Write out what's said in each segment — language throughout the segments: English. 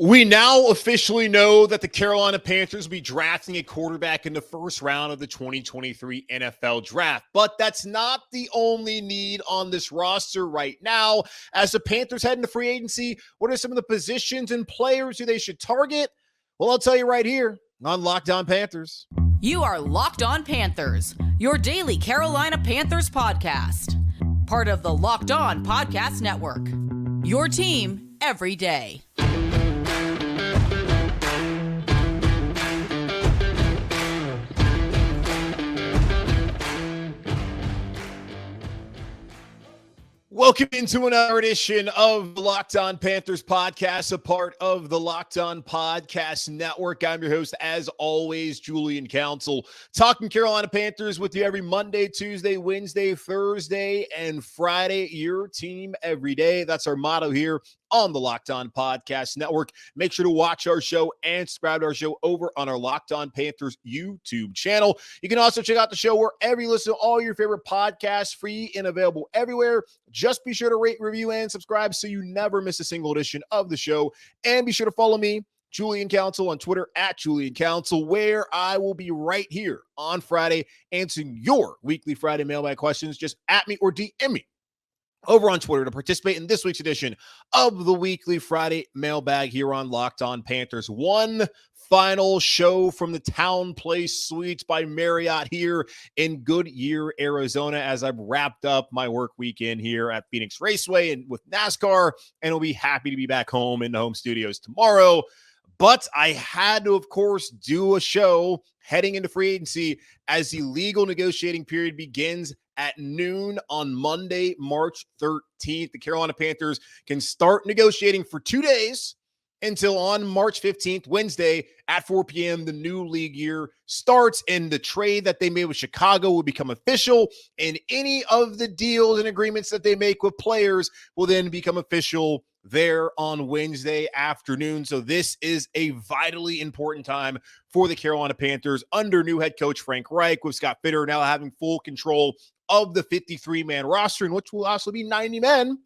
We now officially know that the Carolina Panthers will be drafting a quarterback in the first round of the 2023 NFL Draft. But that's not the only need on this roster right now. As the Panthers head into free agency, what are some of the positions and players who they should target? Well, I'll tell you right here on Locked On Panthers. You are Locked On Panthers, your daily Carolina Panthers podcast. Part of the Locked On Podcast Network, your team every day. Welcome into another edition of the Locked On Panthers podcast, a part of the Locked On Podcast Network. I'm your host, as always, Julian Council, talking Carolina Panthers with you every Monday, Tuesday, Wednesday, Thursday, and Friday. Your team every day. That's our motto here on the Locked On Podcast Network. Make sure to watch our show and subscribe to our show over on our Locked On Panthers YouTube channel. You can also check out the show wherever you listen to all your favorite podcasts, free and available everywhere. Just be sure to rate, review, and subscribe so you never miss a single edition of the show. And be sure to follow me, Julian Council, on Twitter at Julian Council, where I will be right here on Friday answering your weekly Friday mailbag questions. Just at me or DM me over on Twitter to participate in this week's edition of the weekly Friday mailbag here on Locked On Panthers. One final show from the Town Place Suites by Marriott here in Goodyear, Arizona, as I've wrapped up my work weekend here at Phoenix Raceway and with NASCAR, and will be happy to be back home in the home studios tomorrow. But I had to, of course, do a show heading into free agency as the legal negotiating period begins at noon on Monday, March 13th. The Carolina Panthers can start negotiating for 2 days until on March 15th, Wednesday at 4 p.m. The new league year starts, and the trade that they made with Chicago will become official, and any of the deals and agreements that they make with players will then become official there on Wednesday afternoon. So this is a vitally important time for the Carolina Panthers under new head coach Frank Reich, with Scott Fitter now having full control of the 53-man roster, in which will also be 90 men,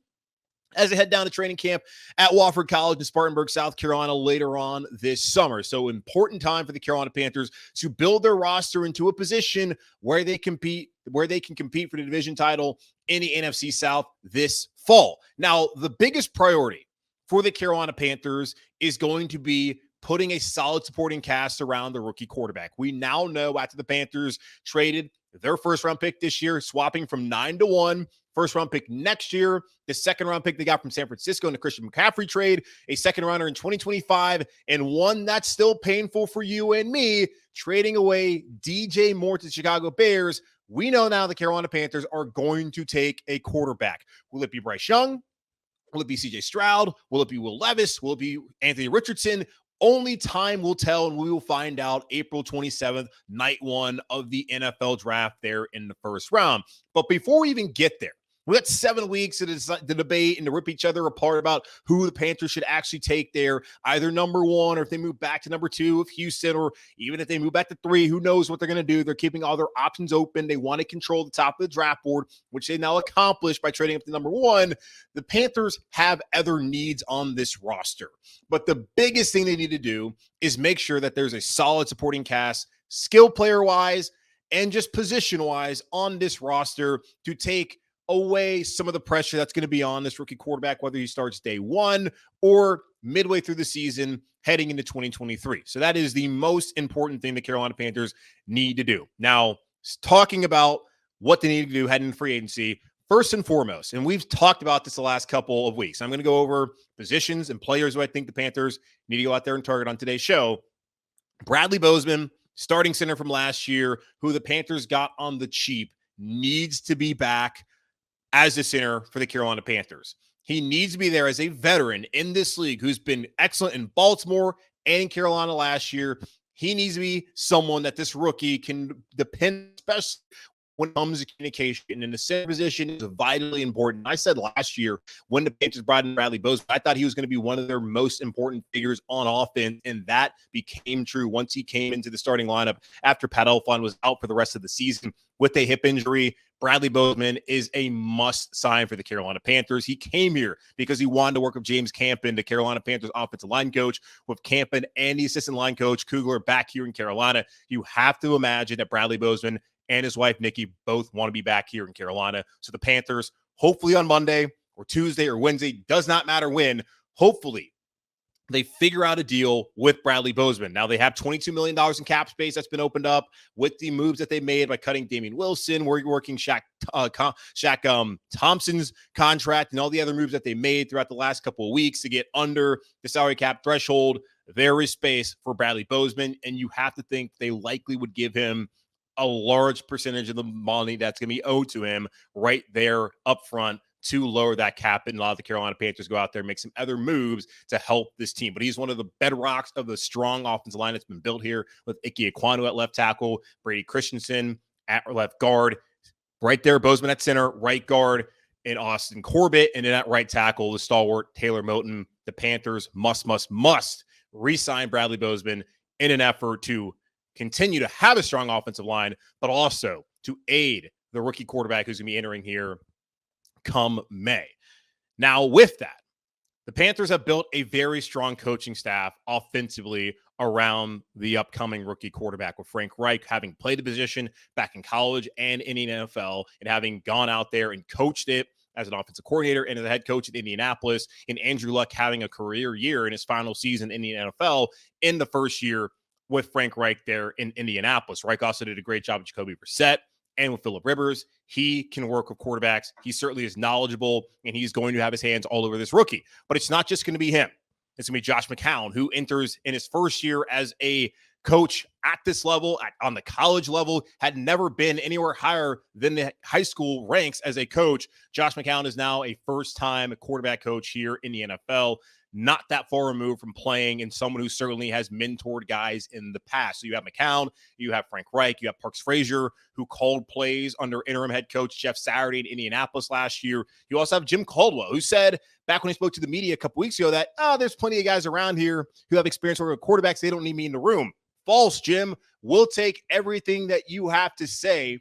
as they head down to training camp at Wofford College in Spartanburg, South Carolina later on this summer. So important time for the Carolina Panthers to build their roster into a position where they can compete for the division title in the NFC South this fall. Now, the biggest priority for the Carolina Panthers is going to be putting a solid supporting cast around the rookie quarterback. We now know after the Panthers traded their first-round pick this year, swapping from 9 to 1, first-round pick next year, the second-round pick they got from San Francisco in the Christian McCaffrey trade, a second-rounder in 2025, and one that's still painful for you and me, trading away DJ Moore to the Chicago Bears. We know now the Carolina Panthers are going to take a quarterback. Will it be Bryce Young? Will it be CJ Stroud? Will it be Will Levis? Will it be Anthony Richardson? Only time will tell, and we will find out April 27th, night one of the NFL draft there in the first round. But before we even get there, we got 7 weeks to debate and to rip each other apart about who the Panthers should actually take there, either number 1, or if they move back to number 2 of Houston, or even if they move back to 3, who knows what they're going to do. They're keeping all their options open. They want to control the top of the draft board, which they now accomplished by trading up to number 1. The Panthers have other needs on this roster. But the biggest thing they need to do is make sure that there's a solid supporting cast, skill player-wise, and just position-wise on this roster to take away some of the pressure that's going to be on this rookie quarterback, whether he starts day 1 or midway through the season heading into 2023. So that is the most important thing the Carolina Panthers need to do. Now, talking about what they need to do heading into free agency, first and foremost, and we've talked about this the last couple of weeks, I'm going to go over positions and players who I think the Panthers need to go out there and target on today's show. Bradley Bozeman, starting center from last year, who the Panthers got on the cheap, needs to be back as a center for the Carolina Panthers. He needs to be there as a veteran in this league who's been excellent in Baltimore and in Carolina last year. He needs to be someone that this rookie can depend, especially when it comes to communication, and the center position is vitally important. I said last year when the Panthers brought in Bradley Bozeman, I thought he was going to be one of their most important figures on offense, and that became true once he came into the starting lineup after Pat Elflein was out for the rest of the season with a hip injury. Bradley Bozeman is a must sign for the Carolina Panthers. He came here because he wanted to work with James Campen, the Carolina Panthers offensive line coach, with Campen and the assistant line coach Kugler back here in Carolina. You have to imagine that Bradley Bozeman and his wife, Nikki, both want to be back here in Carolina. So the Panthers, hopefully on Monday or Tuesday or Wednesday, does not matter when, hopefully they figure out a deal with Bradley Bozeman. Now they have $22 million in cap space that's been opened up with the moves that they made by cutting Damian Wilson, working Shaq Thompson's contract, and all the other moves that they made throughout the last couple of weeks to get under the salary cap threshold. There is space for Bradley Bozeman, and you have to think they likely would give him a large percentage of the money that's going to be owed to him right there up front to lower that cap, and a lot of the Carolina Panthers go out there and make some other moves to help this team. But he's one of the bedrocks of the strong offensive line that's been built here with Ike Ekwonu at left tackle, Brady Christensen at left guard, right there, Bozeman at center, right guard, and Austin Corbett, and then at right tackle, the stalwart Taylor Moton. The Panthers must re-sign Bradley Bozeman in an effort to continue to have a strong offensive line, but also to aid the rookie quarterback who's going to be entering here come May. Now, with that, the Panthers have built a very strong coaching staff offensively around the upcoming rookie quarterback, with Frank Reich having played the position back in college and in the NFL, and having gone out there and coached it as an offensive coordinator and as a head coach at Indianapolis, and Andrew Luck having a career year in his final season in the NFL in the first year with Frank Reich there in Indianapolis. Reich also did a great job with Jacoby Brissett and with Phillip Rivers. He can work with quarterbacks. He certainly is knowledgeable, and he's going to have his hands all over this rookie. But it's not just going to be him. It's going to be Josh McCown, who enters in his first year as a coach at this level, on the college level, had never been anywhere higher than the high school ranks as a coach. Josh McCown is now a first-time quarterback coach here in the NFL, not that far removed from playing, and someone who certainly has mentored guys in the past. So you have McCown, you have Frank Reich, you have Parks Frazier, who called plays under interim head coach Jeff Saturday in Indianapolis last year. You also have Jim Caldwell, who said back when he spoke to the media a couple weeks ago that, there's plenty of guys around here who have experience working with quarterbacks. They don't need me in the room. False, Jim. We'll take everything that you have to say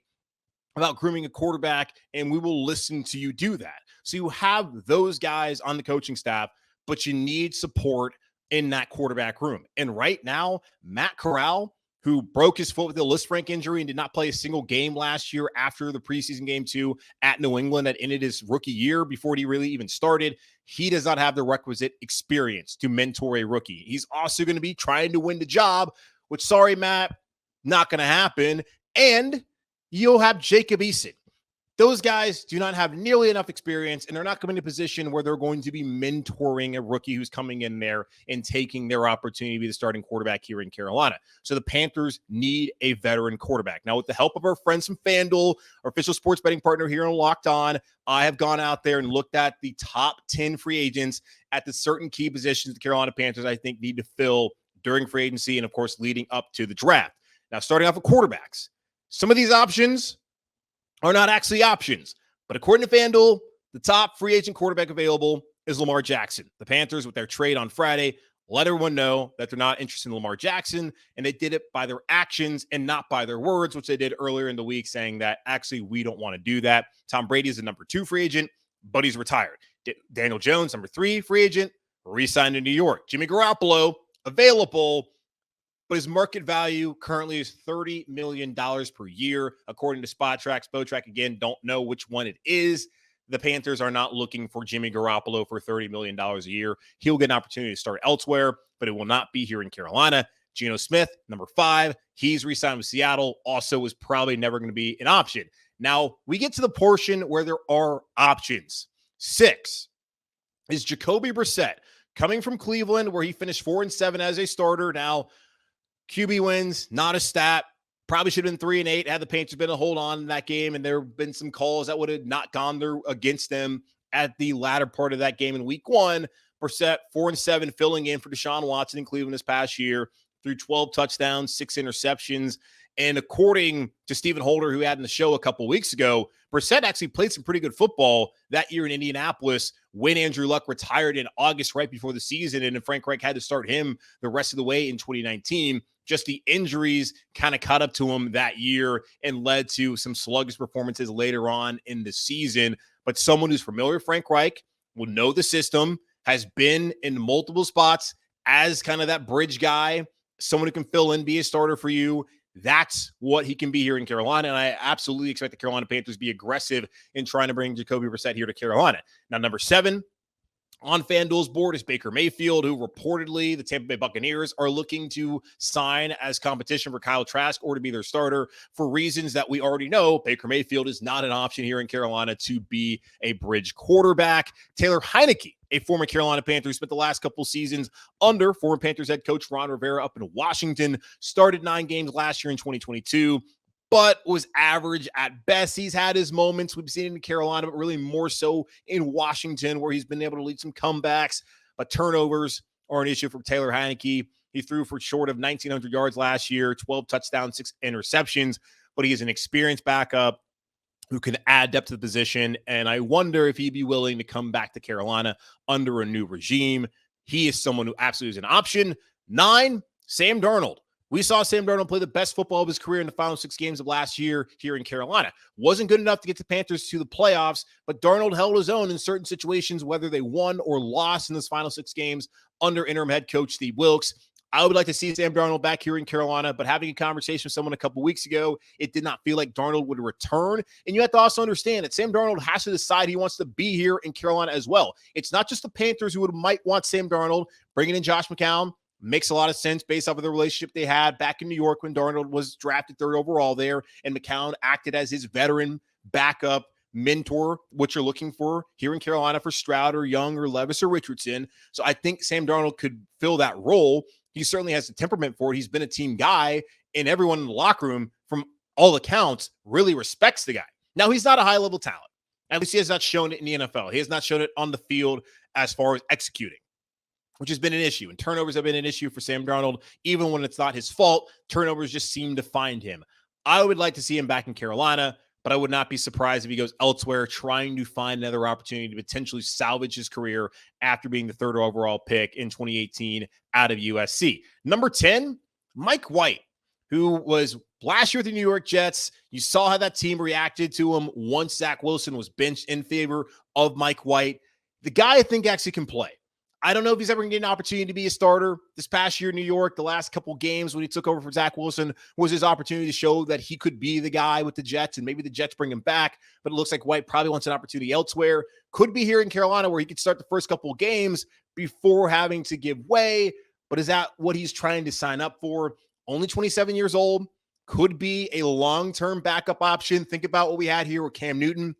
about grooming a quarterback, and we will listen to you do that. So you have those guys on the coaching staff, but you need support in that quarterback room. And right now, Matt Corral, who broke his foot with a Lisfranc injury and did not play a single game last year after the preseason game 2 at New England that ended his rookie year before he really even started, he does not have the requisite experience to mentor a rookie. He's also going to be trying to win the job, which, sorry, Matt, not going to happen. And you'll have Jacob Eason. Those guys do not have nearly enough experience, and they're not coming to a position where they're going to be mentoring a rookie who's coming in there and taking their opportunity to be the starting quarterback here in Carolina. So the Panthers need a veteran quarterback. Now, with the help of our friends from FanDuel, our official sports betting partner here on Locked On, I have gone out there and looked at the top 10 free agents at the certain key positions the Carolina Panthers, I think, need to fill during free agency and, of course, leading up to the draft. Now, starting off with quarterbacks, some of these options are not actually options. But according to FanDuel, the top free agent quarterback available is Lamar Jackson. The Panthers, with their trade on Friday, let everyone know that they're not interested in Lamar Jackson, and they did it by their actions and not by their words, which they did earlier in the week, saying that actually we don't want to do that. Tom Brady is the number 2 free agent, but he's retired. Daniel Jones, number 3 free agent, re-signed in New York. Jimmy Garoppolo, available, but his market value currently is $30 million per year, according to SpotTrack. SpotTrack, again, don't know which one it is. The Panthers are not looking for Jimmy Garoppolo for $30 million a year. He'll get an opportunity to start elsewhere, but it will not be here in Carolina. Geno Smith, number 5, he's re-signed with Seattle, also is probably never going to be an option. Now, we get to the portion where there are options. 6 is Jacoby Brissett, coming from Cleveland, where he finished 4-7 as a starter. Now, QB wins, not a stat. Probably should have been 3-8 had the Panthers been a hold on in that game, and there have been some calls that would have not gone there against them at the latter part of that game in week 1. Brissett, 4-7, filling in for Deshaun Watson in Cleveland this past year, threw 12 touchdowns, 6 interceptions, And according to Stephen Holder, who had in the show a couple weeks ago, Brissett actually played some pretty good football that year in Indianapolis when Andrew Luck retired in August right before the season, and then Frank Reich had to start him the rest of the way in 2019. Just the injuries kind of caught up to him that year and led to some sluggish performances later on in the season. But someone who's familiar with Frank Reich, will know the system, has been in multiple spots as kind of that bridge guy, someone who can fill in, be a starter for you. That's what he can be here in Carolina, and I absolutely expect the Carolina Panthers to be aggressive in trying to bring Jacoby Brissett here to Carolina. Now, number 7 on FanDuel's board is Baker Mayfield, who reportedly the Tampa Bay Buccaneers are looking to sign as competition for Kyle Trask or to be their starter for reasons that we already know. Baker Mayfield is not an option here in Carolina to be a bridge quarterback. Taylor Heineke, a former Carolina Panther, spent the last couple seasons under former Panthers head coach Ron Rivera up in Washington, started 9 games last year in 2022, but was average at best. He's had his moments. We've seen it in Carolina, but really more so in Washington, where he's been able to lead some comebacks, but turnovers are an issue for Taylor Heineke. He threw for short of 1,900 yards last year, 12 touchdowns, 6 interceptions, but he is an experienced backup who can add depth to the position, and I wonder if he'd be willing to come back to Carolina under a new regime. He is someone who absolutely is an option. 9, Sam Darnold. We saw Sam Darnold play the best football of his career in the final 6 games of last year here in Carolina. Wasn't good enough to get the Panthers to the playoffs, but Darnold held his own in certain situations, whether they won or lost in those final 6 games under interim head coach Steve Wilks. I would like to see Sam Darnold back here in Carolina, but having a conversation with someone a couple weeks ago, it did not feel like Darnold would return. And you have to also understand that Sam Darnold has to decide he wants to be here in Carolina as well. It's not just the Panthers who might want Sam Darnold. Bringing in Josh McCown makes a lot of sense based off of the relationship they had back in New York when Darnold was drafted 3rd overall there, and McCown acted as his veteran backup mentor, what you're looking for here in Carolina for Stroud or Young or Levis or Richardson. So I think Sam Darnold could fill that role. He certainly has the temperament for it. He's been a team guy, and everyone in the locker room, from all accounts, really respects the guy. Now, he's not a high-level talent. At least he has not shown it in the NFL. He has not shown it on the field as far as executing, which has been an issue. And turnovers have been an issue for Sam Darnold. Even when it's not his fault, turnovers just seem to find him. I would like to see him back in Carolina, but I would not be surprised if he goes elsewhere, trying to find another opportunity to potentially salvage his career after being the 3rd overall pick in 2018 out of USC. Number 10, Mike White, who was last year with the New York Jets. You saw how that team reacted to him once Zach Wilson was benched in favor of Mike White. The guy I think actually can play. I don't know if he's ever going to get an opportunity to be a starter. This past year in New York, the last couple games when he took over for Zach Wilson was his opportunity to show that he could be the guy with the Jets, and maybe the Jets bring him back. But it looks like White probably wants an opportunity elsewhere. Could be here in Carolina where he could start the first couple of games before having to give way. But is that what he's trying to sign up for? Only 27 years old. Could be a long-term backup option. Think about what we had here with Cam Newton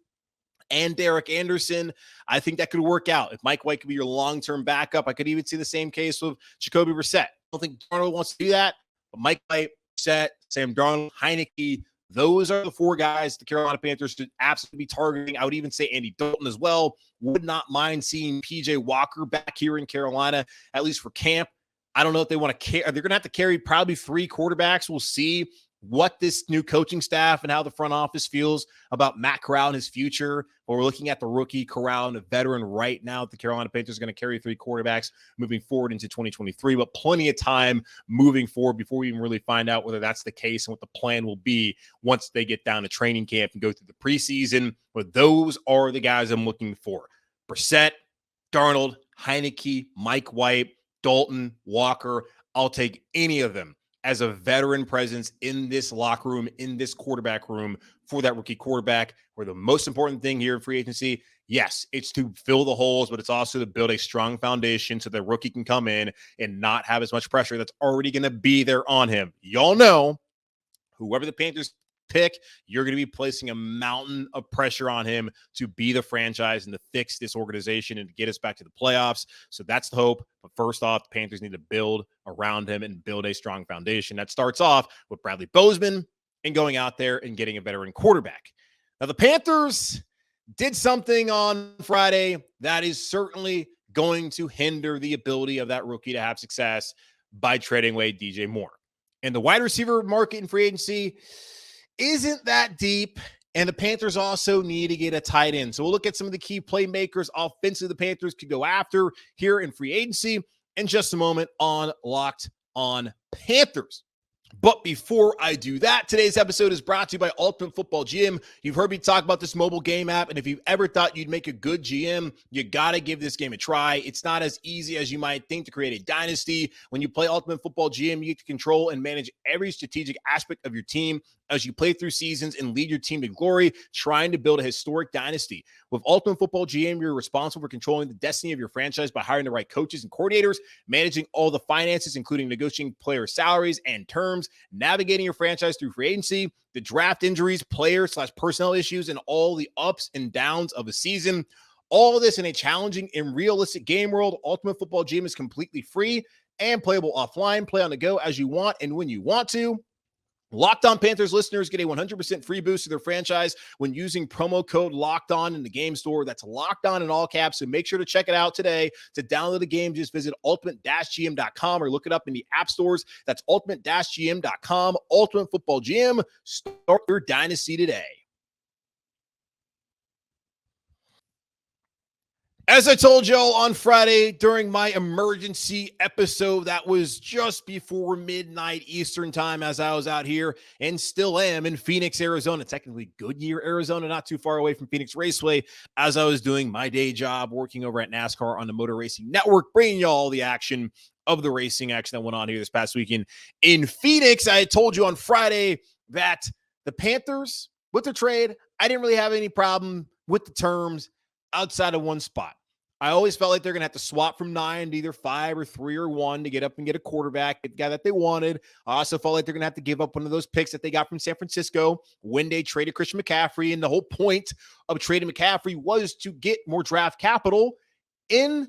and Derek Anderson. I think that could work out. If Mike White could be your long-term backup, I could even see the same case with Jacoby Brissett. I don't think Darnold wants to do that, but Mike White, Brissett, Sam Darnold, Heineke, those are the 4 guys the Carolina Panthers should absolutely be targeting. I would even say Andy Dalton as well. Would not mind seeing PJ Walker back here in Carolina, at least for camp. I don't know if they want to carry. They're going to have to carry probably 3 quarterbacks. We'll see what this new coaching staff and how the front office feels about Matt Corral and his future. But we're looking at the rookie Corral and a veteran right now. The Carolina Panthers are going to carry 3 quarterbacks moving forward into 2023, but plenty of time moving forward before we even really find out whether that's the case and what the plan will be once they get down to training camp and go through the preseason. But those are the guys I'm looking for. Brissett, Darnold, Heineke, Mike White, Dalton, Walker. I'll take any of them as a veteran presence in this locker room, in this quarterback room for that rookie quarterback, where the most important thing here in free agency, yes, it's to fill the holes, but it's also to build a strong foundation so the rookie can come in and not have as much pressure that's already going to be there on him. Y'all know, whoever the Panthers pick, you're going to be placing a mountain of pressure on him to be the franchise and to fix this organization and to get us back to the playoffs. So that's the hope. But first off, the Panthers need to build around him and build a strong foundation. That starts off with Bradley Bozeman and going out there and getting a veteran quarterback. Now, the Panthers did something on Friday that is certainly going to hinder the ability of that rookie to have success by trading away DJ Moore. And the wide receiver market in free agency isn't that deep. And the Panthers also need to get a tight end. So we'll look at some of the key playmakers offensively the Panthers could go after here in free agency in just a moment on Locked on Panthers. But before I do that, today's episode is brought to you by Ultimate Football GM. You've heard me talk about this mobile game app, and if you've ever thought you'd make a good GM, you got to give this game a try. It's not as easy as you might think to create a dynasty. When you play Ultimate Football GM, you get to control and manage every strategic aspect of your team as you play through seasons and lead your team to glory, trying to build a historic dynasty. With Ultimate Football GM, you're responsible for controlling the destiny of your franchise by hiring the right coaches and coordinators, managing all the finances, including negotiating player salaries and terms, navigating your franchise through free agency, the draft, injuries, player/personnel issues, and all the ups and downs of a season. All of this in a challenging and realistic game world. Ultimate Football GM is completely free and playable offline. Play on the go as you want and when you want to. Locked On Panthers listeners get a 100% free boost to their franchise when using promo code Locked On in the game store. That's Locked On in all caps. So make sure to check it out today. To download the game, just visit ultimate-gm.com or look it up in the app stores. That's ultimate-gm.com. Ultimate Football GM. Start your dynasty today. As I told y'all on Friday during my emergency episode, that was just before midnight Eastern time as I was out here and still am in Phoenix, Arizona, technically Goodyear, Arizona, not too far away from Phoenix Raceway, as I was doing my day job working over at NASCAR on the Motor Racing Network, bringing y'all all the action of the racing action that went on here this past weekend in Phoenix. I told you on Friday that the Panthers, with the trade, I didn't really have any problem with the terms outside of one spot. I always felt like they're going to have to swap from 9 to either 5 or 3 or 1 to get up and get a quarterback, the guy that they wanted. I also felt like they're going to have to give up one of those picks that they got from San Francisco when they traded Christian McCaffrey. And the whole point of trading McCaffrey was to get more draft capital in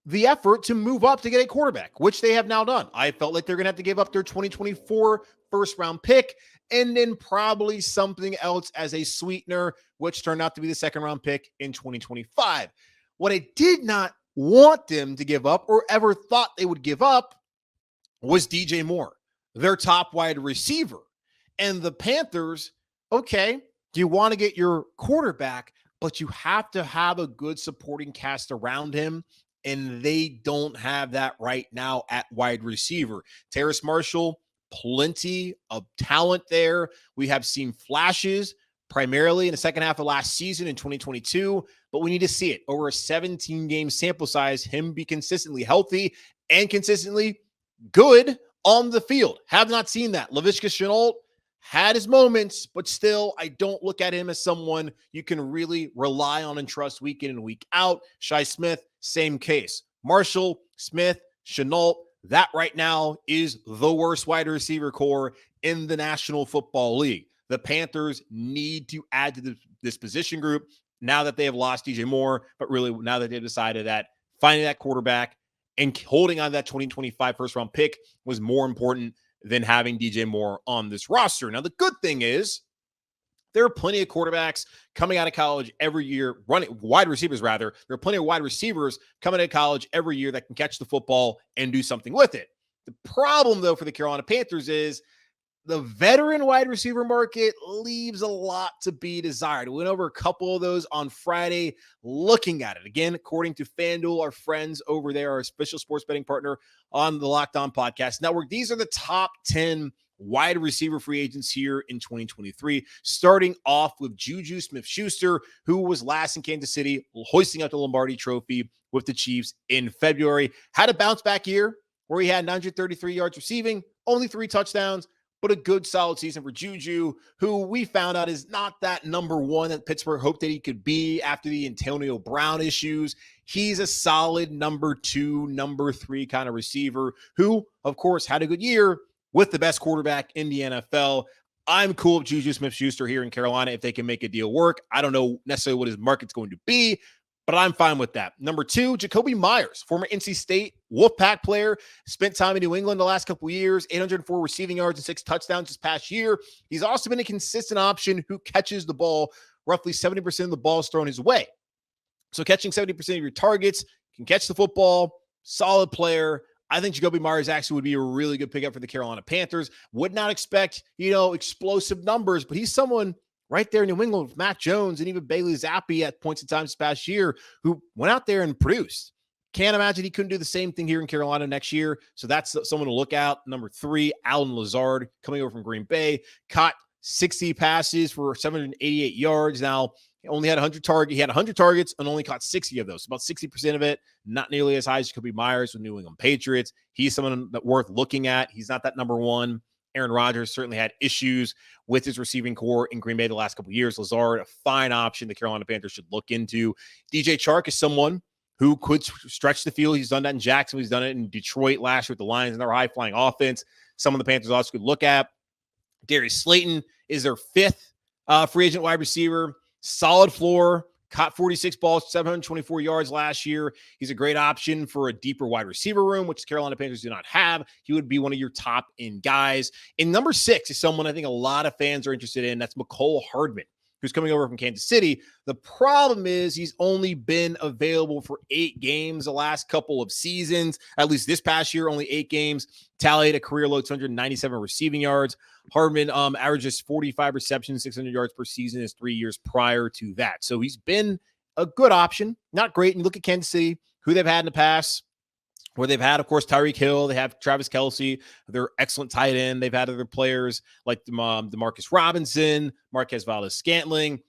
the effort to move up to get a quarterback, which they have now done. I felt like they're going to have to give up their 2024 first-round pick and then probably something else as a sweetener, which turned out to be the second-round pick in 2025. What I did not want them to give up or ever thought they would give up was DJ Moore, their top wide receiver. And the Panthers, okay, do you want to get your quarterback, but you have to have a good supporting cast around him, and they don't have that right now at wide receiver. Terrace Marshall, plenty of talent there. We have seen flashes primarily in the second half of last season in 2022, but we need to see it over a 17-game sample size, him be consistently healthy and consistently good on the field. Have not seen that. Laviska Shenault had his moments, but still, I don't look at him as someone you can really rely on and trust week in and week out. Shi Smith, same case. Marshall, Smith, Shenault, that right now is the worst wide receiver core in the National Football League. The Panthers need to add to this position group now that they have lost DJ Moore, but really now that they've decided that finding that quarterback and holding on to that 2025 first-round pick was more important than having DJ Moore on this roster. Now, the good thing is there are plenty of quarterbacks coming out of college every year, wide receivers rather. There are plenty of wide receivers coming out of college every year that can catch the football and do something with it. The problem, though, for the Carolina Panthers is the veteran wide receiver market leaves a lot to be desired. We went over a couple of those on Friday looking at it. Again, according to FanDuel, our friends over there, our official sports betting partner on the Locked On Podcast Network, these are the top 10 wide receiver free agents here in 2023, starting off with Juju Smith-Schuster, who was last in Kansas City, hoisting up the Lombardi Trophy with the Chiefs in February. Had a bounce-back year where he had 933 yards receiving, only 3 touchdowns, but a good solid season for Juju, who we found out is not that number one that Pittsburgh hoped that he could be after the Antonio Brown issues. He's a solid number 2, number 3 kind of receiver who, of course, had a good year with the best quarterback in the NFL. I'm cool with Juju Smith-Schuster here in Carolina if they can make a deal work. I don't know necessarily what his market's going to be, but I'm fine with that. Number 2, Jacoby Myers, former NC State Wolfpack player, spent time in New England the last couple of years, 804 receiving yards and 6 touchdowns this past year. He's also been a consistent option who catches the ball. Roughly 70% of the ball is thrown his way. So catching 70% of your targets, can catch the football, solid player. I think Jacoby Myers actually would be a really good pickup for the Carolina Panthers. Would not expect, explosive numbers, but he's someone right there in New England with Matt Jones and even Bailey Zappi at points in time this past year who went out there and produced. Can't imagine he couldn't do the same thing here in Carolina next year. So that's someone to look out. Number 3, Allen Lazard, coming over from Green Bay, caught 60 passes for 788 yards. Now, he only had 100 targets. He had 100 targets and only caught 60 of those. So about 60% of it, not nearly as high as Jacoby Myers with New England Patriots. He's someone that worth looking at. He's not that number 1. Aaron Rodgers certainly had issues with his receiving core in Green Bay the last couple of years. Lazard, a fine option the Carolina Panthers should look into. DJ Chark is someone who could stretch the field. He's done that in Jacksonville. He's done it in Detroit last year with the Lions and their high-flying offense. Some of the Panthers also could look at. Darius Slayton is their 5th free agent wide receiver. Solid floor. Caught 46 balls, 724 yards last year. He's a great option for a deeper wide receiver room, which the Carolina Panthers do not have. He would be one of your top-end guys. And number 6 is someone I think a lot of fans are interested in. That's Mecole Hardman, who's coming over from Kansas City. The problem is he's only been available for 8 games the last couple of seasons. At least this past year, only 8 games. Tallied a career low 297 receiving yards. Hardman averages 45 receptions, 600 yards per season his 3 years prior to that. So he's been a good option. Not great. And you look at Kansas City, who they've had in the past, where they've had, of course, Tyreek Hill. They have Travis Kelce. They're excellent tight end. They've had other players like Demarcus Robinson, Marquez Valdes-Scantling.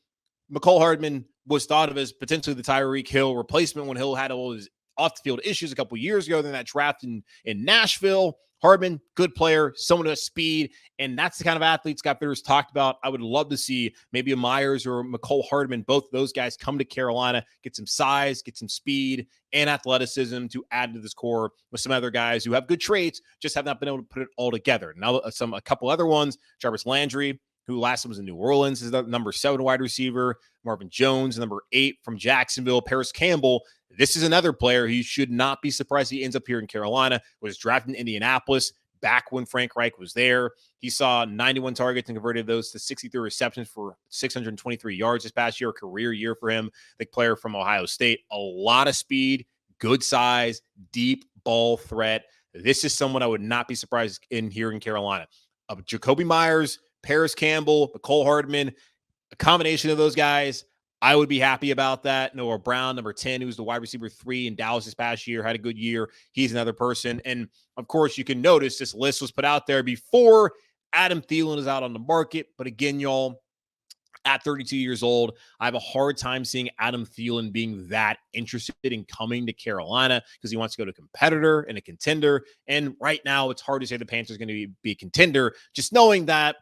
Mecole Hardman was thought of as potentially the Tyreek Hill replacement when Hill had all his off-the-field issues a couple years ago. Then that draft in Nashville. Hardman, good player, someone who has speed, and that's the kind of athlete Scott Fitter's talked about. I would love to see maybe a Myers or Mecole Hardman, both of those guys come to Carolina, get some size, get some speed and athleticism to add to this core with some other guys who have good traits, just have not been able to put it all together. Now, a couple other ones, Jarvis Landry, who last time was in New Orleans, is the number 7 wide receiver. Marvin Jones, number 8 from Jacksonville. Paris Campbell, this is another player who should not be surprised he ends up here in Carolina, was drafted in Indianapolis back when Frank Reich was there. He saw 91 targets and converted those to 63 receptions for 623 yards this past year, a career year for him. The player from Ohio State, a lot of speed, good size, deep ball threat. This is someone I would not be surprised in here in Carolina. Jacoby Myers, Paris Campbell, Mecole Hardman, a combination of those guys, I would be happy about that. Noah Brown, number 10, who's the wide receiver 3 in Dallas this past year, had a good year. He's another person. And, of course, you can notice this list was put out there before Adam Thielen is out on the market. But, again, y'all, at 32 years old, I have a hard time seeing Adam Thielen being that interested in coming to Carolina because he wants to go to a competitor and a contender. And right now, it's hard to say the Panthers are going to be a contender, just knowing that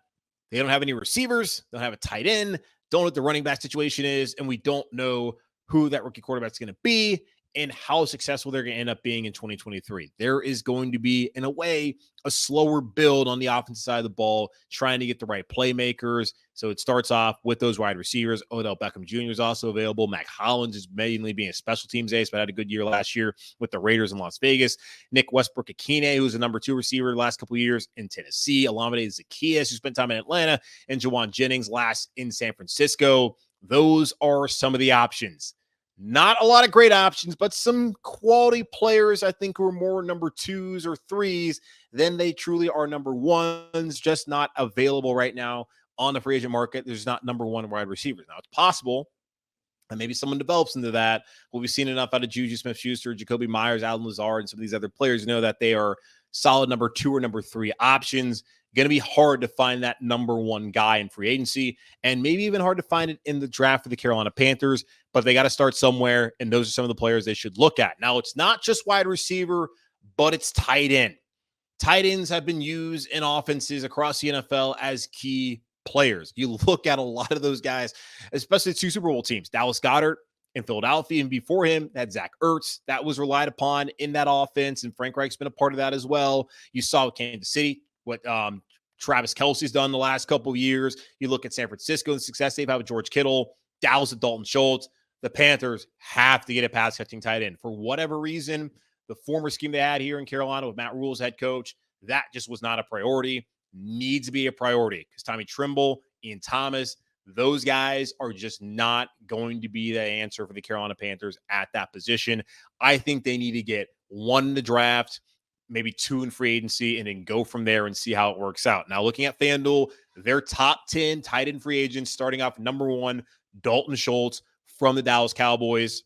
they don't have any receivers, don't have a tight end, don't know what the running back situation is, and we don't know who that rookie quarterback is going to be and how successful they're going to end up being in 2023. There is going to be, in a way, a slower build on the offensive side of the ball, trying to get the right playmakers. So it starts off with those wide receivers. Odell Beckham Jr. is also available. Mac Hollins is mainly being a special teams ace, but had a good year last year with the Raiders in Las Vegas. Nick Westbrook-Akine, who's a number 2 receiver the last couple of years in Tennessee. Olamide Zaccheaus, who spent time in Atlanta, and Jawan Jennings last in San Francisco. Those are some of the options. Not a lot of great options, but some quality players, I think, who are more number 2s or 3s than they truly are number 1s, just not available right now on the free agent market. There's not number 1 wide receivers. Now, it's possible and maybe someone develops into that. Well, we've seen enough out of Juju Smith-Schuster, Jacoby Myers, Allen Lazard, and some of these other players know that they are solid number 2 or number 3 options. Going to be hard to find that number 1 guy in free agency, and maybe even hard to find it in the draft for the Carolina Panthers, but they got to start somewhere, and those are some of the players they should look at. Now, it's not just wide receiver, but it's tight end. Tight ends have been used in offenses across the NFL as key players. You look at a lot of those guys, especially 2 Super Bowl teams, Dallas Goedert in Philadelphia, and before him, that Zach Ertz, that was relied upon in that offense, and Frank Reich's been a part of that as well. You saw Kansas City, what Travis Kelce's done the last couple of years. You look at San Francisco and the success they've had with George Kittle, Dallas with Dalton Schultz. The Panthers have to get a pass-catching tight end. For whatever reason, the former scheme they had here in Carolina with Matt Rule as head coach, that just was not a priority. Needs to be a priority because Tommy Trimble, Ian Thomas, those guys are just not going to be the answer for the Carolina Panthers at that position. I think they need to get 1 in the draft, maybe 2 in free agency, and then go from there and see how it works out. Now, looking at FanDuel, their top 10 tight end free agents, starting off number 1, Dalton Schultz from the Dallas Cowboys.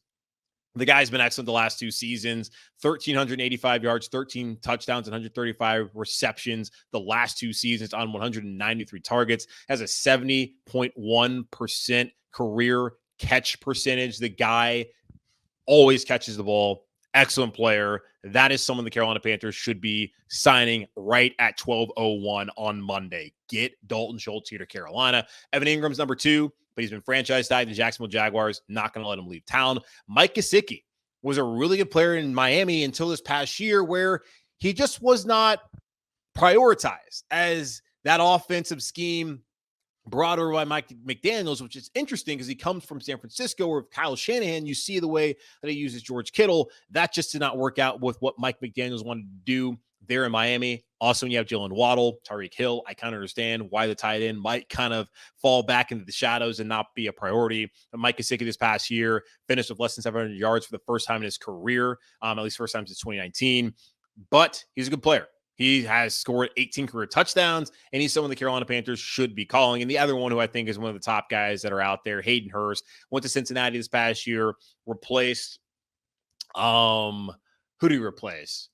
The guy's been excellent the last 2 seasons, 1,385 yards, 13 touchdowns, and 135 receptions the last 2 seasons on 193 targets, has a 70.1% career catch percentage. The guy always catches the ball. Excellent player. That is someone the Carolina Panthers should be signing right at 12:01 on Monday. Get Dalton Schultz here to Carolina. Evan Ingram's number 2, but he's been franchise tagged to the Jacksonville Jaguars. Not going to let him leave town. Mike Gesicki was a really good player in Miami until this past year, where he just was not prioritized as that offensive scheme brought over by Mike McDaniels, which is interesting because he comes from San Francisco, where Kyle Shanahan, you see the way that he uses George Kittle. That just did not work out with what Mike McDaniels wanted to do there in Miami. Also, when you have Jalen Waddle, Tyreek Hill, I kind of understand why the tight end might kind of fall back into the shadows and not be a priority. But Mike Gesicki this past year finished with less than 700 yards for the first time in his career, at least first time since 2019. But he's a good player. He has scored 18 career touchdowns, and he's someone the Carolina Panthers should be calling. And the other one who I think is one of the top guys that are out there, Hayden Hurst, went to Cincinnati this past year, replaced, who did he replace?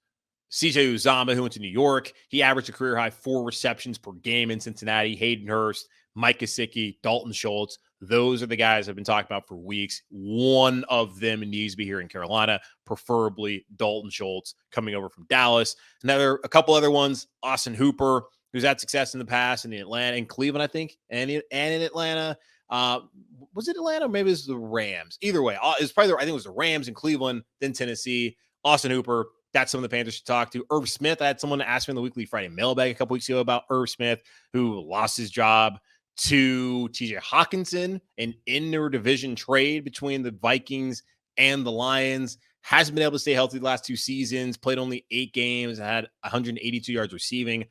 CJ Uzomah, who went to New York. He averaged a career high 4 receptions per game in Cincinnati. Hayden Hurst, Mike Gesicki, Dalton Schultz. Those are the guys I've been talking about for weeks. One of them needs to be here in Carolina, preferably Dalton Schultz coming over from Dallas. A couple other ones, Austin Hooper, who's had success in the past in Cleveland, I think, and in Atlanta. Was it Atlanta? Or maybe it was the Rams. Either way, I think it was the Rams in Cleveland, then Tennessee. Austin Hooper, that's someone the Panthers should talk to. Irv Smith, I had someone ask me in the Weekly Friday mailbag a couple weeks ago about Irv Smith, who lost his job to TJ Hawkinson, an inter-division trade between the Vikings and the Lions. Hasn't been able to stay healthy the last 2 seasons, played only 8 games, had 182 yards receiving,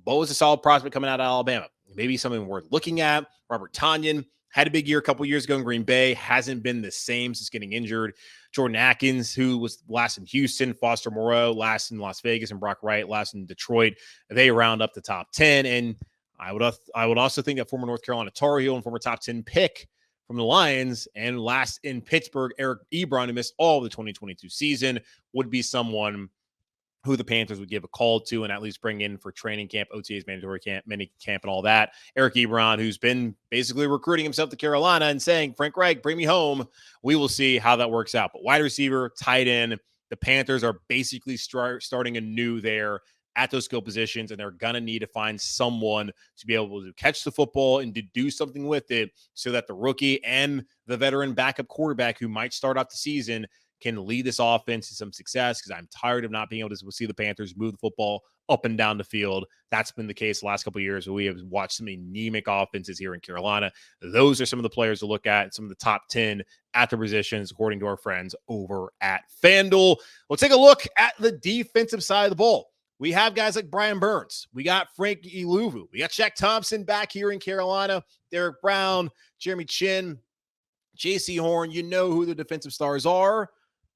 but was a solid prospect coming out of Alabama. Maybe something worth looking at. Robert Tonyan had a big year a couple years ago in Green Bay, hasn't been the same since getting injured. Jordan Atkins, who was last in Houston, Foster Moreau last in Las Vegas, and Brock Wright last in Detroit. They round up the top 10, and I would also think that former North Carolina Tar Heel and former top 10 pick from the Lions and last in Pittsburgh, Eric Ebron, who missed all of the 2022 season, would be someone who the Panthers would give a call to and at least bring in for training camp, OTAs, mandatory camp, mini camp, and all that. Eric Ebron, who's been basically recruiting himself to Carolina and saying, Frank Reich, bring me home. We will see how that works out. But wide receiver, tight end, the Panthers are basically starting anew there at those skill positions, and they're going to need to find someone to be able to catch the football and to do something with it so that the rookie and the veteran backup quarterback who might start off the season can lead this offense to some success, because I'm tired of not being able to see the Panthers move the football up and down the field. That's been the case the last couple of years where we have watched some anemic offenses here in Carolina. Those are some of the players to look at, some of the top 10 at the positions, according to our friends over at FanDuel. We'll take a look at the defensive side of the ball. We have guys like Brian Burns. We got Frank Iluvu. We got Shaq Thompson back here in Carolina. Derek Brown, Jeremy Chin, J.C. Horn. You know who the defensive stars are.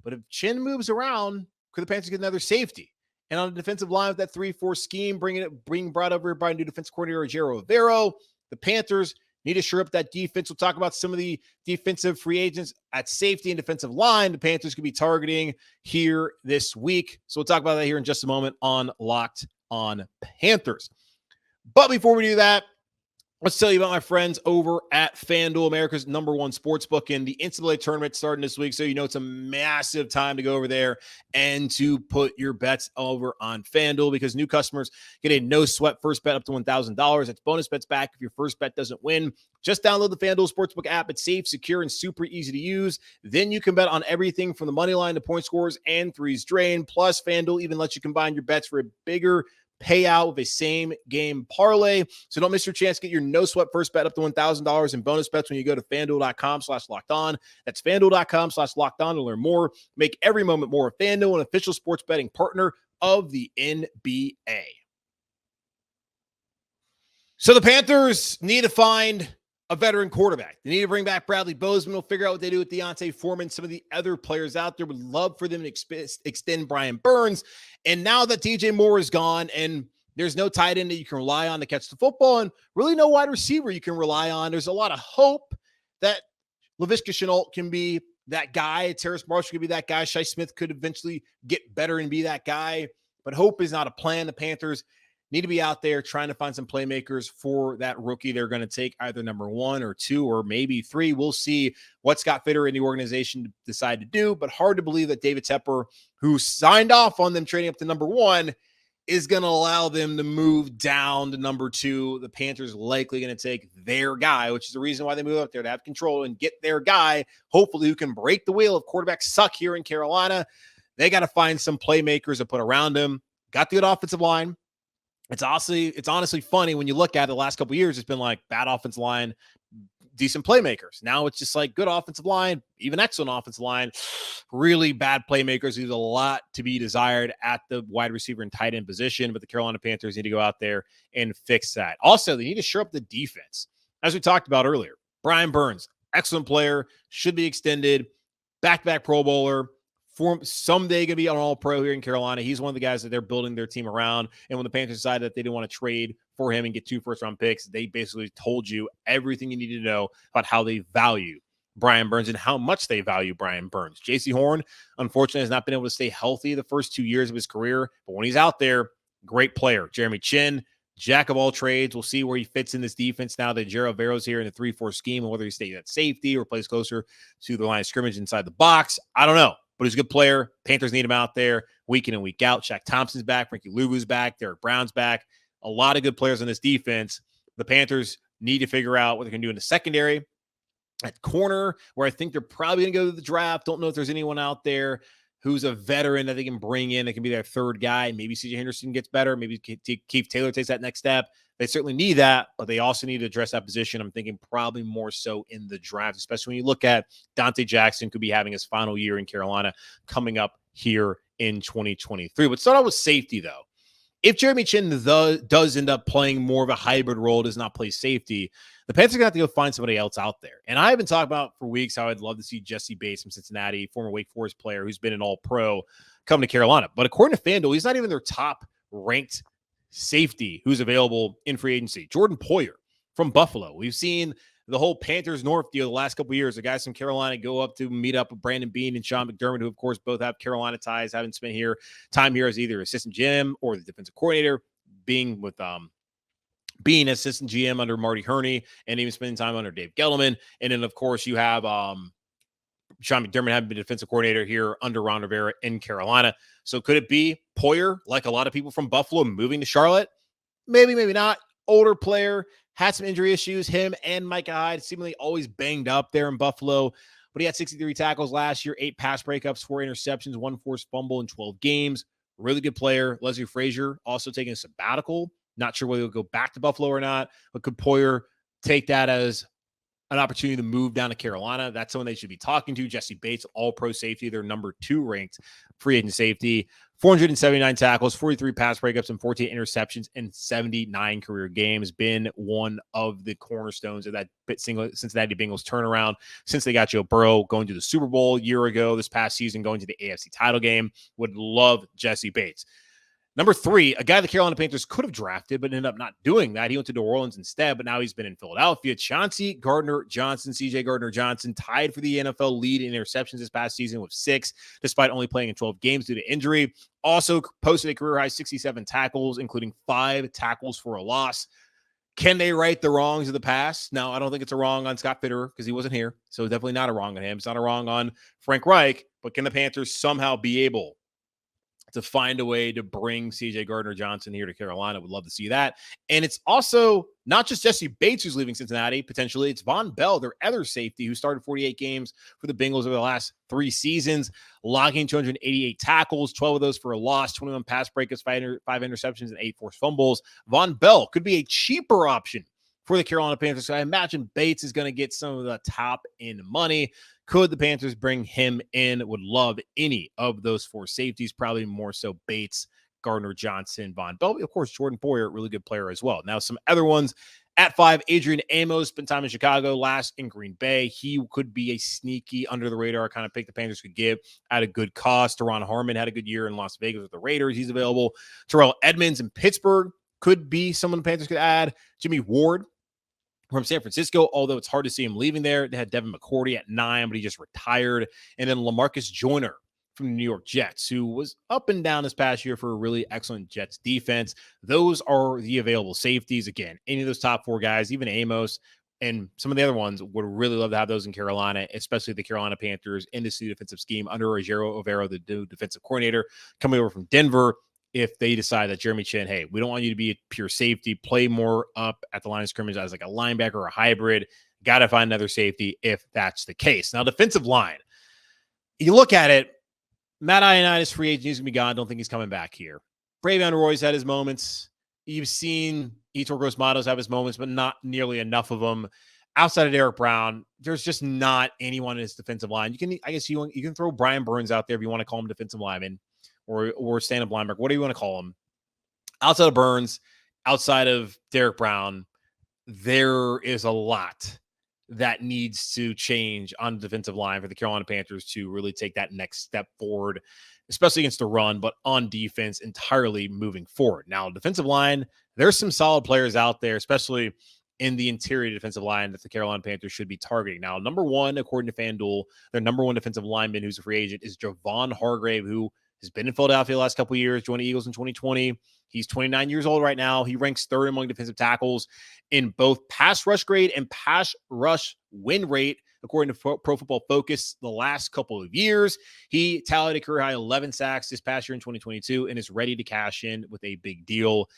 But if Chin moves around, could the Panthers get another safety? And on the defensive line with that 3-4 scheme, brought over by new defense coordinator Jero Rivero, the Panthers need to shore up that defense. We'll talk about some of the defensive free agents at safety and defensive line the Panthers could be targeting here this week. So we'll talk about that here in just a moment on Locked on Panthers. But before we do that, let's tell you about my friends over at FanDuel, America's #1 sportsbook. And the NCAA tournament starting this week, so you know it's a massive time to go over there and to put your bets over on FanDuel, because new customers get a no-sweat first bet up to $1,000. That's bonus bets back if your first bet doesn't win. Just download the FanDuel Sportsbook app. It's safe, secure, and super easy to use. Then you can bet on everything from the money line to point scores and threes drained. Plus, FanDuel even lets you combine your bets for a bigger payout with a same game parlay. So don't miss your chance to get your no sweat first bet up to $1,000 in bonus bets when you go to FanDuel.com/lockedon. That's FanDuel.com/lockedon to learn more. Make every moment more with FanDuel, an official sports betting partner of the NBA. So the Panthers need to find a veteran quarterback. They need to bring back Bradley Bozeman. We'll figure out what they do with Deontay Foreman. Some of the other players out there would love for them to extend Brian Burns. And now that DJ Moore is gone and there's no tight end that you can rely on to catch the football and really no wide receiver you can rely on, there's a lot of hope that Laviska Shenault can be that guy. Terrace Marshall could be that guy. Shi Smith could eventually get better and be that guy. But hope is not a plan. The Panthers need to be out there trying to find some playmakers for that rookie they're going to take, either number 1 or 2 or maybe 3. We'll see what Scott Fitter and the organization decide to do, but hard to believe that David Tepper, who signed off on them trading up to number 1, is going to allow them to move down to number 2. The Panthers likely going to take their guy, which is the reason why they move up there, to have control and get their guy, hopefully, who can break the wheel. If quarterbacks suck here in Carolina, they got to find some playmakers to put around him. Got the good offensive line. It's honestly funny when you look at it. The last couple of years, it's been like bad offensive line, decent playmakers. Now it's just like good offensive line, even excellent offensive line, really bad playmakers. There's a lot to be desired at the wide receiver and tight end position, but the Carolina Panthers need to go out there and fix that. Also, they need to shore up the defense. As we talked about earlier, Brian Burns, excellent player, should be extended, back-to-back Pro Bowler, someday going to be an all-pro here in Carolina. He's one of the guys that they're building their team around. And when the Panthers decided that they didn't want to trade for him and get 2 first-round picks, they basically told you everything you need to know about how they value Brian Burns and how much they value Brian Burns. J.C. Horn, unfortunately, has not been able to stay healthy the first 2 years of his career. But when he's out there, great player. Jeremy Chin, jack of all trades. We'll see where he fits in this defense now that Gerald Vero's here in the 3-4 scheme, and whether he stays at safety or plays closer to the line of scrimmage inside the box. I don't know. But he's a good player. Panthers need him out there week in and week out. Shaq Thompson's back. Frankie Luvu's back. Derek Brown's back. A lot of good players on this defense. The Panthers need to figure out what they're going to do in the secondary. At corner, where I think they're probably going to go to the draft. Don't know if there's anyone out there who's a veteran that they can bring in that can be their third guy. Maybe C.J. Henderson gets better. Maybe Keith Taylor takes that next step. They certainly need that, but they also need to address that position. I'm thinking probably more so in the draft, especially when you look at Dante Jackson could be having his final year in Carolina coming up here in 2023. Let's start out with safety, though. If Jeremy Chin does end up playing more of a hybrid role, does not play safety, the Panthers are going to have to go find somebody else out there. And I've been talking about for weeks how I'd love to see Jesse Bates from Cincinnati, former Wake Forest player who's been an all-pro, come to Carolina. But according to FanDuel, he's not even their top-ranked safety who's available in free agency. Jordan Poyer from Buffalo. We've seen the whole Panthers North deal the last couple of years. The guys from Carolina go up to meet up with Brandon Beane and Sean McDermott, who, of course, both have Carolina ties, haven't spent time here as either assistant GM or the defensive coordinator, being assistant GM under Marty Herney and even spending time under Dave Gettleman. And then, of course, you have Sean McDermott having been defensive coordinator here under Ron Rivera in Carolina. So could it be Poyer, like a lot of people from Buffalo, moving to Charlotte? Maybe, maybe not. Older player, had some injury issues. Him and Micah Hyde seemingly always banged up there in Buffalo. But he had 63 tackles last year, 8 pass breakups, 4 interceptions, 1 forced fumble in 12 games. Really good player. Leslie Frazier also taking a sabbatical. Not sure whether he'll go back to Buffalo or not. But could Poyer take that as an opportunity to move down to Carolina? That's someone they should be talking to. Jesse Bates, all-pro safety. They're number 2 ranked free agent safety. 479 tackles, 43 pass breakups, and 14 interceptions in 79 career games. Been one of the cornerstones of that Cincinnati Bengals turnaround since they got Joe Burrow going to the Super Bowl a year ago, this past season going to the AFC title game. Would love Jesse Bates. Number 3, a guy the Carolina Panthers could have drafted, but ended up not doing that. He went to New Orleans instead, but now he's been in Philadelphia. Chauncey Gardner-Johnson, CJ Gardner-Johnson, tied for the NFL lead in interceptions this past season with 6, despite only playing in 12 games due to injury. Also posted a career-high 67 tackles, including 5 tackles for a loss. Can they right the wrongs of the past? No, I don't think it's a wrong on Scott Fitter because he wasn't here, so definitely not a wrong on him. It's not a wrong on Frank Reich, but can the Panthers somehow be able to find a way to bring CJ Gardner-Johnson here to Carolina? Would love to see that. And it's also not just Jesse Bates who's leaving Cincinnati, potentially. It's Von Bell, their other safety, who started 48 games for the Bengals over the last 3 seasons, logging 288 tackles, 12 of those for a loss, 21 pass breakups, 5 interceptions, and 8 forced fumbles. Von Bell could be a cheaper option for the Carolina Panthers. So I imagine Bates is going to get some of the top end money. Could the Panthers bring him in? Would love any of those 4 safeties, probably more so Bates, Gardner-Johnson, Von Bell. Of course, Jordan Poyer, really good player as well. Now, some other ones At 5, Adrian Amos spent time in Chicago, last in Green Bay. He could be a sneaky under the radar kind of pick the Panthers could give at a good cost. Teron Harmon had a good year in Las Vegas with the Raiders. He's available. Terrell Edmonds in Pittsburgh could be someone the Panthers could add. Jimmy Ward from San Francisco, although it's hard to see him leaving there. They had Devin McCourty at 9, but he just retired. And then LaMarcus Joyner from the New York Jets, who was up and down this past year for a really excellent Jets defense. Those are the available safeties. Again, any of those top 4 guys, even Amos and some of the other ones, would really love to have those in Carolina, especially the Carolina Panthers in this new defensive scheme under Rogero Overo, the new defensive coordinator, coming over from Denver. If they decide that Jeremy Chin, hey, we don't want you to be a pure safety, play more up at the line of scrimmage as like a linebacker or a hybrid, got to find another safety if that's the case. Now, defensive line, you look at it, Matt Ioannidis, free agent, he's going to be gone. Don't think he's coming back here. Bravion Roy's had his moments. You've seen Etor Gross-Matos have his moments, but not nearly enough of them. Outside of Derek Brown, there's just not anyone in his defensive line. I guess you can throw Brian Burns out there if you want to call him defensive lineman or stand-up linebacker, whatever you want to call him. Outside of Burns, outside of Derek Brown, there is a lot that needs to change on the defensive line for the Carolina Panthers to really take that next step forward, especially against the run, but on defense entirely moving forward. Now, defensive line, there's some solid players out there, especially in the interior defensive line that the Carolina Panthers should be targeting. Now, number 1, according to FanDuel, their number 1 defensive lineman who's a free agent is Javon Hargrave, who has been in Philadelphia the last couple of years, joined the Eagles in 2020. He's 29 years old right now. He ranks 3rd among defensive tackles in both pass rush grade and pass rush win rate, according to Pro Football Focus, the last couple of years. He tallied a career-high 11 sacks this past year in 2022 and is ready to cash in with a big deal.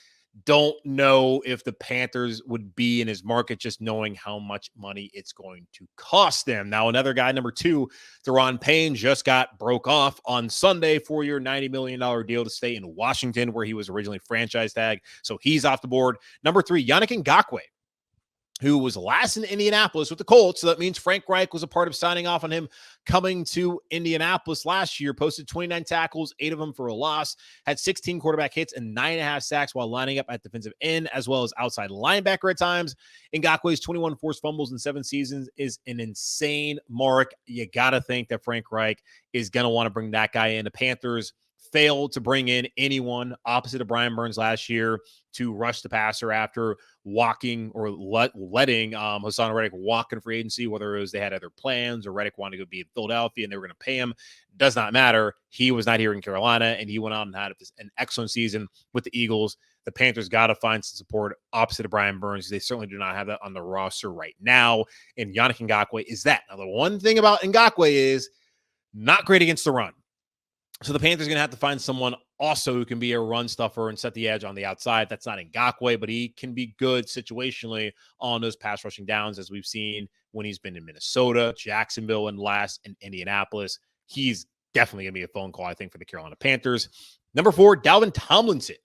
Don't know if the Panthers would be in his market, just knowing how much money it's going to cost them. Now, another guy, number 2, Deron Payne, just broke off on Sunday, 4-year, $90 million deal to stay in Washington, where he was originally franchise tag. So he's off the board. Number 3, Yannick Ngakoue, who was last in Indianapolis with the Colts. So that means Frank Reich was a part of signing off on him coming to Indianapolis last year. Posted 29 tackles, 8 of them for a loss, had 16 quarterback hits and 9.5 sacks while lining up at defensive end as well as outside linebacker at times. Ngakoue's 21 forced fumbles in 7 seasons is an insane mark. You got to think that Frank Reich is going to want to bring that guy in. The Panthers failed to bring in anyone opposite of Brian Burns last year to rush the passer after walking or letting Hassan Reddick walk in free agency, whether it was they had other plans or Reddick wanted to be in Philadelphia and they were going to pay him. Does not matter. He was not here in Carolina, and he went out and had an excellent season with the Eagles. The Panthers got to find some support opposite of Brian Burns. They certainly do not have that on the roster right now, and Yannick Ngakoue is that. Now, the one thing about Ngakoue is not great against the run. So the Panthers are going to have to find someone also who can be a run stuffer and set the edge on the outside. That's not Ngakoue, but he can be good situationally on those pass rushing downs, as we've seen when he's been in Minnesota, Jacksonville, and last in Indianapolis. He's definitely going to be a phone call, I think, for the Carolina Panthers. Number 4, Dalvin Tomlinson,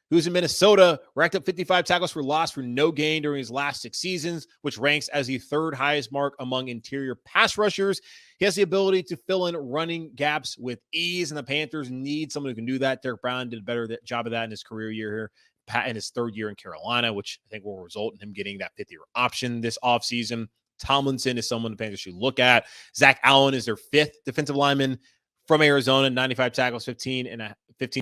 who's in Minnesota, racked up 55 tackles for loss for no gain during his last 6 seasons, which ranks as the 3rd highest mark among interior pass rushers. He has the ability to fill in running gaps with ease, and the Panthers need someone who can do that. Derek Brown did a better job of that in his career year here, in his 3rd year in Carolina, which I think will result in him getting that 5th-year option this offseason. Tomlinson is someone the Panthers should look at. Zach Allen is their 5th defensive lineman from Arizona, 95 tackles, 15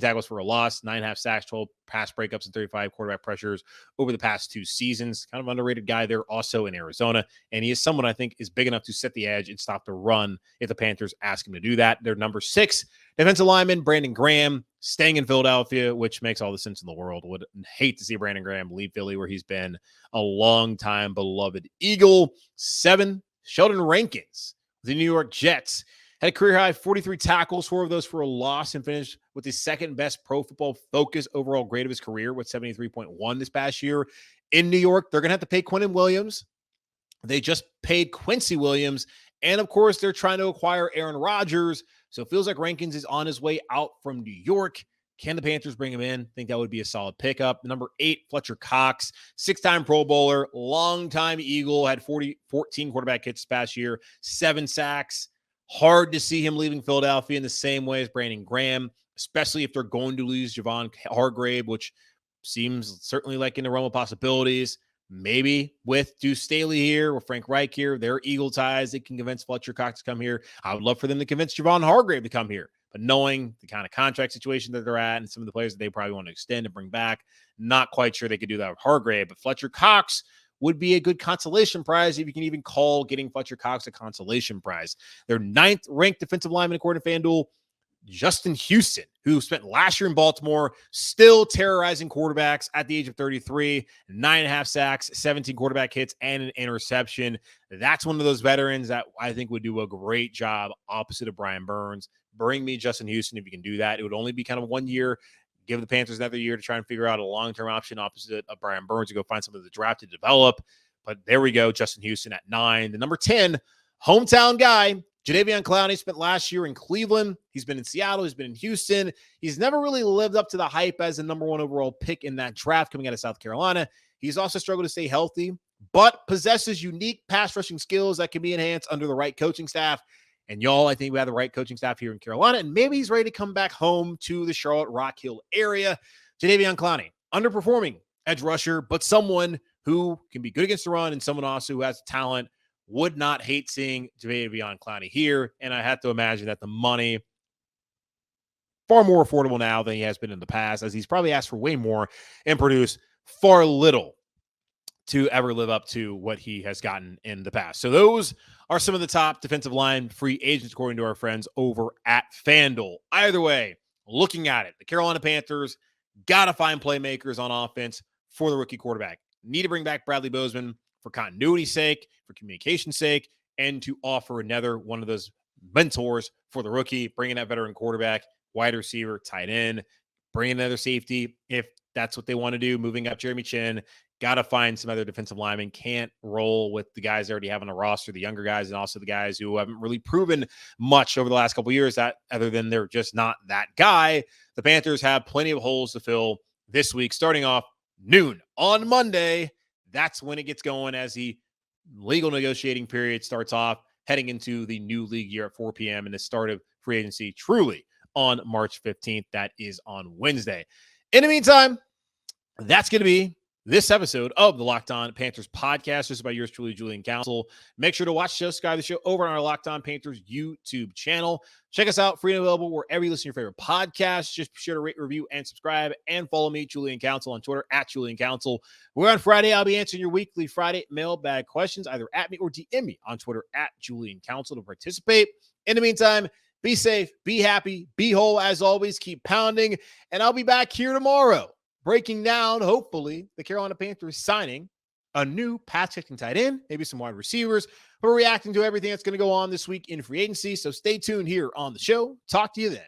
tackles for a loss, 9.5 sacks, 12 pass breakups, and 35 quarterback pressures over the past 2 seasons. Kind of underrated guy there also in Arizona. And he is someone I think is big enough to set the edge and stop the run if the Panthers ask him to do that. Their number 6 defensive lineman, Brandon Graham, staying in Philadelphia, which makes all the sense in the world. Would hate to see Brandon Graham leave Philly, where he's been a long time beloved Eagle. 7, Sheldon Rankins, the New York Jets. Had a career-high 43 tackles, 4 of those for a loss, and finished with his 2nd-best Pro Football Focus overall grade of his career with 73.1 this past year. In New York, they're going to have to pay Quinnen Williams. They just paid Quincy Williams. And, of course, they're trying to acquire Aaron Rodgers. So it feels like Rankins is on his way out from New York. Can the Panthers bring him in? I think that would be a solid pickup. Number 8, Fletcher Cox, 6-time Pro Bowler, long-time Eagle, had 14 quarterback hits this past year, 7 sacks. Hard to see him leaving Philadelphia in the same way as Brandon Graham, especially if they're going to lose Javon Hargrave, which seems certainly like in the realm of possibilities. maybe with Deuce Staley here or Frank Reich here, their Eagle ties, they can convince Fletcher Cox to come here. I would love for them to convince Javon Hargrave to come here. But knowing the kind of contract situation that they're at and some of the players that they probably want to extend and bring back, not quite sure they could do that with Hargrave. But Fletcher Cox would be a good consolation prize if you can even call getting Fletcher Cox a consolation prize. Their 9th ranked defensive lineman according to FanDuel, Justin Houston, who spent last year in Baltimore, still terrorizing quarterbacks at the age of 33, 9.5 sacks, 17 quarterback hits, and an interception. That's one of those veterans that I think would do a great job opposite of Brian Burns. Bring me Justin Houston if you can do that. It would only be kind of 1 year. Give the Panthers another year to try and figure out a long-term option opposite of Brian Burns to go find some of the draft to develop. But there we go, Justin Houston at 9. The number 10, hometown guy, Jadeveon Clowney, spent last year in Cleveland. He's been in Seattle. He's been in Houston. He's never really lived up to the hype as the number 1 overall pick in that draft coming out of South Carolina. He's also struggled to stay healthy, but possesses unique pass rushing skills that can be enhanced under the right coaching staff. And y'all, I think we have the right coaching staff here in Carolina, and maybe he's ready to come back home to the Charlotte Rock Hill area. Jadeveon Clowney, underperforming edge rusher, but someone who can be good against the run and someone also who has talent. Would not hate seeing Jadeveon Clowney here. And I have to imagine that the money far more affordable now than he has been in the past, as he's probably asked for way more and produced far little to ever live up to what he has gotten in the past. So those are some of the top defensive line free agents, according to our friends over at FanDuel. Either way, looking at it, the Carolina Panthers got to find playmakers on offense for the rookie quarterback. Need to bring back Bradley Bozeman for continuity's sake, for communication's sake, and to offer another one of those mentors for the rookie, bringing that veteran quarterback, wide receiver, tight end, bring another safety if that's what they want to do, moving up Jeremy Chin. Got to find some other defensive linemen. Can't roll with the guys they already have on the roster, the younger guys, and also the guys who haven't really proven much over the last couple of years, that other than they're just not that guy. The Panthers have plenty of holes to fill this week, starting off noon on Monday. That's when it gets going as the legal negotiating period starts off, heading into the new league year at 4 p.m. and the start of free agency truly on March 15th. That is on Wednesday. In the meantime, that's going to be this episode of the Locked On Panthers podcast, just by yours truly, Julian Council. Make sure to watch the show, subscribe to the show over on our Locked On Panthers YouTube channel. Check us out, free and available wherever you listen to your favorite podcasts. Just be sure to rate, review, and subscribe, and follow me, Julian Council, on Twitter at Julian Council. We're on Friday. I'll be answering your weekly Friday mailbag questions, either at me or DM me on Twitter at Julian Council to participate. In the meantime, be safe, be happy, be whole as always. Keep pounding, and I'll be back here tomorrow, breaking down, hopefully, the Carolina Panthers signing a new pass-catching tight end, maybe some wide receivers. We're reacting to everything that's going to go on this week in free agency, so stay tuned here on the show. Talk to you then.